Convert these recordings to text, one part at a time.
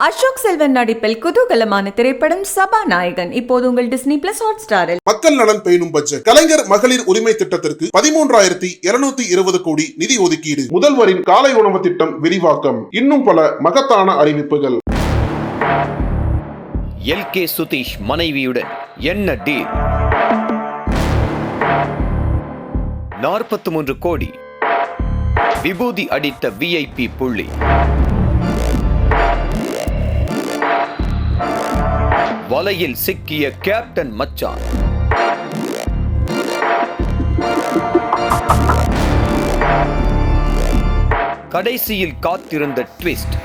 அசோக் செல்வன் நடிப்பில் குதூகலமான திரைப்படம் சபாநாயகன் இப்போது உங்கள் டிஸ்னி பிளஸ் ஹாட்ஸ்டாரில். மக்கள் நலன் பேணும் பட்ஜெட். கலைஞர் மகளிர் உரிமை திட்டத்திற்கு 13,220 கோடி நிதி ஒதுக்கீடு. முதல்வரின் காலை உணவு திட்டம் விரிவாக்கம். இன்னும் பல மகத்தான அறிவிப்புகள். எல்கே சுதீஷ் மனைவியுடன் என்ன டீல்? 43 கோடி விபூதி அடித்த விஐபி புள்ளி. வலையில் சிக்கிய கேப்டன் மச்சான். கடைசியில் காத்திருந்த ட்விஸ்ட்.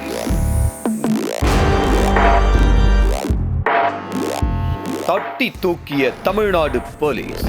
தட்டி தூக்கிய தமிழ்நாடு போலீஸ்.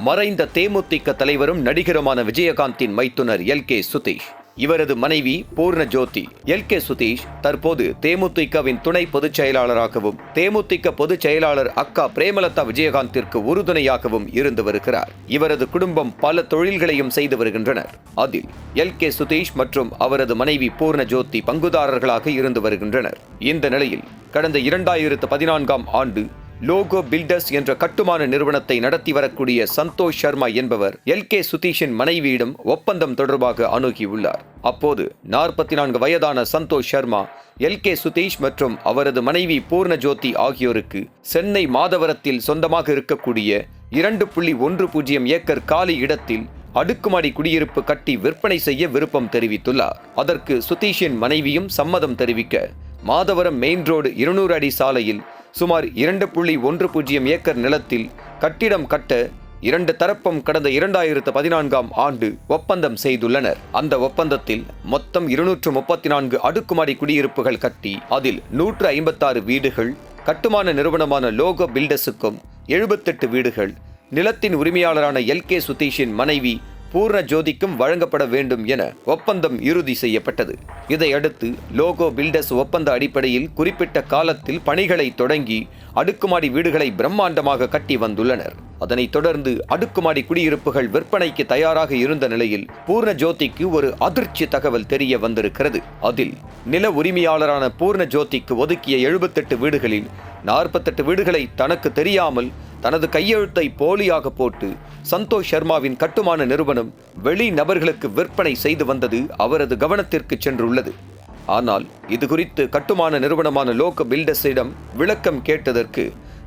மறைந்த தேமுதிக தலைவரும் நடிகருமான விஜயகாந்தின் மைத்துனர் எல்கே சுதீஷ். இவரது மனைவி பூர்ண ஜோதி. எல்கே சுதீஷ் தற்போது தேமுதிகவின் துணை பொதுச் செயலாளராகவும் தேமுதிக பொதுச் செயலாளர் அக்கா பிரேமலதா விஜயகாந்திற்கு உறுதுணையாகவும் இருந்து வருகிறார். இவரது குடும்பம் பல தொழில்களையும் செய்து வருகின்றனர். அதில் எல்கே சுதீஷ் மற்றும் அவரது மனைவி பூர்ண ஜோதி பங்குதாரர்களாக இருந்து வருகின்றனர். இந்த நிலையில் கடந்த 2014ஆம் ஆண்டு லோகோ பில்டர்ஸ் என்ற கட்டுமான நிறுவனத்தை நடத்தி வரக்கூடிய சந்தோஷ் சர்மா என்பவர் எல்கே சுதீஷின் மனைவியிடம் ஒப்பந்தம் தொடர்பாக அணுகியுள்ளார். அப்போது 44 வயதான சந்தோஷ் சர்மா எல்கே சுதீஷ் மற்றும் அவரது மனைவி பூர்ண ஜோதி ஆகியோருக்கு சென்னை மாதவரத்தில் சொந்தமாக இருக்கக்கூடிய 2.10 ஏக்கர் காலி இடத்தில் அடுக்குமாடி குடியிருப்பு கட்டி விற்பனை செய்ய விருப்பம் தெரிவித்துள்ளார். அதற்கு சுதீஷின் மனைவியும் சம்மதம் தெரிவிக்க மாதவரம் மெயின் ரோடு 200 அடி சாலையில் சுமார் 2.10 ஏக்கர் நிலத்தில் கட்டிடம் கட்ட இரண்டு தரப்பும் கடந்த 2014ஆம் ஆண்டு ஒப்பந்தம் செய்துள்ளனர். அந்த ஒப்பந்தத்தில் மொத்தம் 234 அடுக்குமாடி குடியிருப்புகள் கட்டி அதில் 156 வீடுகள், கட்டுமான நிறுவனமான லோகோ பில்டர்ஸுக்கும் 78 வீடுகள், நிலத்தின் உரிமையாளரான எல்கே சுதீஷின் மனைவி பூர்ண ஜோதிக்கும் வழங்கப்பட வேண்டும் என ஒப்பந்தம் இறுதி செய்யப்பட்டது. இதையடுத்து லோகோ பில்டர்ஸ் ஒப்பந்த அடிப்படையில் குறிப்பிட்ட காலத்தில் பணிகளை தொடங்கி அடுக்குமாடி வீடுகளை பிரம்மாண்டமாக கட்டி வந்துள்ளனர். அதனைத் தொடர்ந்து அடுக்குமாடி குடியிருப்புகள் விற்பனைக்கு தயாராக இருந்த நிலையில் பூர்ண ஜோதிக்கு ஒரு அதிர்ச்சி தகவல் தெரிய வந்திருக்கிறது. அதில் நில உரிமையாளரான பூர்ண ஜோதிக்கு ஒதுக்கிய 78 வீடுகளில் 48 வீடுகளை தனக்கு தெரியாமல் தனது கையெழுத்தை போலியாக போட்டு சந்தோஷ் சர்மாவின் கட்டுமான நிறுவனம் வெளி நபர்களுக்கு விற்பனை செய்து வந்தது அவரது கவனத்திற்கு சென்றுள்ளது. ஆனால் இது குறித்து கட்டுமான நிறுவனமான லோகோ பில்டர்ஸிடம் விளக்கம் கேட்டதற்கு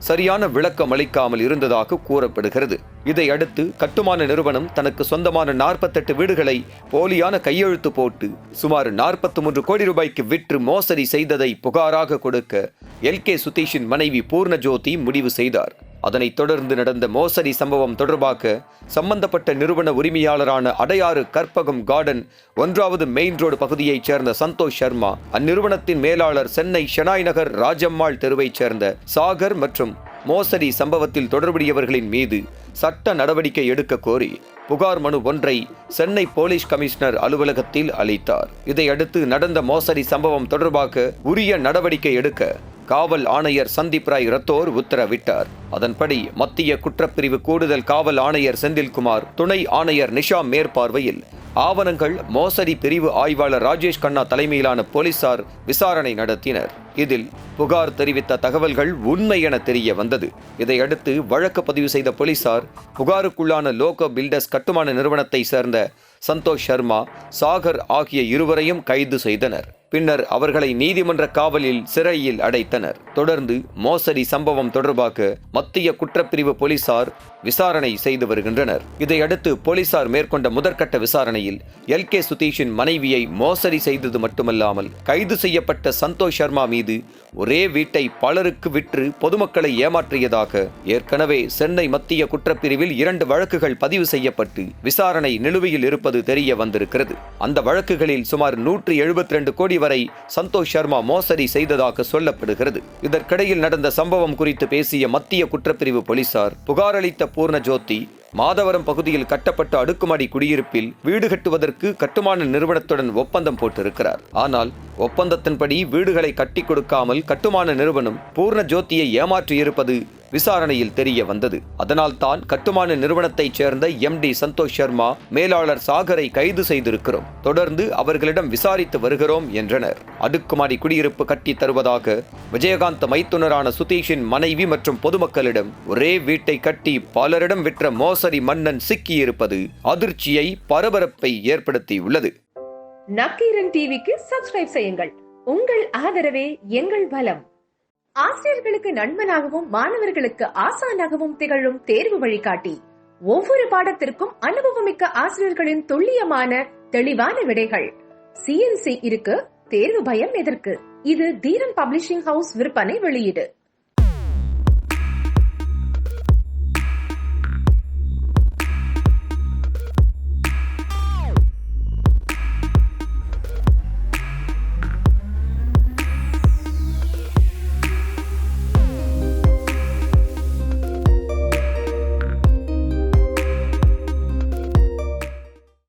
சரியான விளக்கம் அளிக்காமல் இருந்ததாக கூறப்படுகிறது. இதையடுத்து கட்டுமான நிறுவனம் தனக்கு சொந்தமான 48 வீடுகளை போலியான கையெழுத்து போட்டு சுமார் 43 கோடி ரூபாய்க்கு விற்று மோசடி செய்ததை புகாராக கொடுக்க எல்கே சுதீஷின் மனைவி பூர்ண ஜோதி முடிவு செய்தார். அதனைத் தொடர்ந்து நடந்த மோசடி சம்பவம் தொடர்பாக சம்பந்தப்பட்ட நிறுவன உரிமையாளரான அடையாறு கற்பகம் கார்டன் 1வது மெயின் ரோடு பகுதியைச் சேர்ந்த சந்தோஷ் சர்மா, அந்நிறுவனத்தின் மேலாளர் சென்னை ஷெனாய் நகர் ராஜம்மாள் தெருவைச் சேர்ந்த சாகர் மற்றும் மோசடி சம்பவத்தில் தொடர்புடையவர்களின் மீது சட்ட நடவடிக்கை எடுக்க கோரி புகார் மனு ஒன்றை சென்னை போலீஸ் கமிஷனர் அலுவலகத்தில் அளித்தார். இதையடுத்து நடந்த மோசடி சம்பவம் தொடர்பாக உரிய நடவடிக்கை எடுக்க காவல் ஆணையர் சந்தீப் ராய் ரத்தோர் உத்தரவிட்டார். அதன்படி மத்திய குற்றப்பிரிவு கூடுதல் காவல் ஆணையர் செந்தில்குமார், துணை ஆணையர் நிஷா மேற்பார்வையில் ஆவணங்கள் மோசடி பிரிவு ஆய்வாளர் ராஜேஷ் கண்ணா தலைமையிலான போலீசார் விசாரணை நடத்தினர். இதில் புகார் தெரிவித்த தகவல்கள் உண்மை என தெரிய வந்தது. இதையடுத்து வழக்கு பதிவு செய்த போலீசார் புகாருக்குள்ளான லோகோ பில்டர்ஸ் கட்டுமான நிறுவனத்தை சேர்ந்த சந்தோஷ் சர்மா, சாகர் ஆகிய இருவரையும் கைது செய்தனர். பின்னர் அவர்களை நீதிமன்ற காவலில் சிறையில் அடைத்தனர். தொடர்ந்து மோசடி சம்பவம் தொடர்பாக மத்திய குற்றப்பிரிவு போலீசார் விசாரணை செய்து வருகின்றனர். இதையடுத்து போலீசார் மேற்கொண்ட முதற்கட்ட விசாரணையில் எல்கே சுதீஷின் மனைவியை மோசடி செய்தது மட்டுமல்லாமல் கைது செய்யப்பட்ட சந்தோஷ் சர்மா மீது ஒரே வீட்டை பலருக்கு விற்று பொதுமக்களை ஏமாற்றியதாக ஏற்கனவே சென்னை மத்திய குற்றப்பிரிவில் 2 வழக்குகள் பதிவு செய்யப்பட்டு விசாரணை நிலுவையில் இருப்பது தெரிய வந்திருக்கிறது. அந்த வழக்குகளில் சுமார் 172 கோடி வரை சந்தோஷ் சர்மா மோசடி செய்ததாக சொல்லப்படுகிறது. இதற்கிடையில் நடந்த சம்பவம் குறித்து பேசிய மத்திய குற்றப்பிரிவு போலீசார் புகார் அளித்த பூர்ண ஜோதி மாதவரம் பகுதியில் கட்டப்பட்ட அடுக்குமாடி குடியிருப்பில் வீடு கட்டுவதற்கு கட்டுமான நிறுவனத்துடன் ஒப்பந்தம் போட்டிருக்கிறார். ஆனால் ஒப்பந்தத்தின்படி வீடுகளை கட்டி கொடுக்காமல் கட்டுமான நிறுவனம் பூர்ண ஜோதியை ஏமாற்றியிருப்பது விசாரணையில் தெரிய வந்தது. அதனால் தான் கட்டுமான நிறுவனத்தைச் சேர்ந்த MD சந்தோஷ் சர்மா, மேலாளர் சாகரை கைது செய்திருக்கிறோம். தொடர்ந்து அவர்களிடம் விசாரித்து வருகிறோம் என்றனர். அடுக்குமாடி குடியிருப்பு கட்டி தருவதாக விஜயகாந்த் மைத்துனரான சுதீஷின் மனைவி மற்றும் பொதுமக்களிடம் ஒரே வீட்டை கட்டி பலரிடம் விற்ற மோசடி மன்னன் சிக்கியிருப்பது அதிர்ச்சியை, பரபரப்பை ஏற்படுத்தியுள்ளது. நக்கீரன் டிவிக்கு சப்ஸ்கிரைப் செய்யுங்கள். உங்கள் ஆதரவே எங்கள் பலம். ஆசிரியர்களுக்கு நண்பனாகவும் மாணவர்களுக்கு ஆசானாகவும் திகழும் தேர்வு வழிகாட்டி. ஒவ்வொரு பாடத்திற்கும் அனுபவமிக்க ஆசிரியர்களின் துல்லியமான தெளிவான விடைகள். CNC இருக்கு, தேர்வு பயம் எதற்கு? இது தீரன் பப்ளிஷிங் ஹவுஸ் விற்பனை வெளியீடு.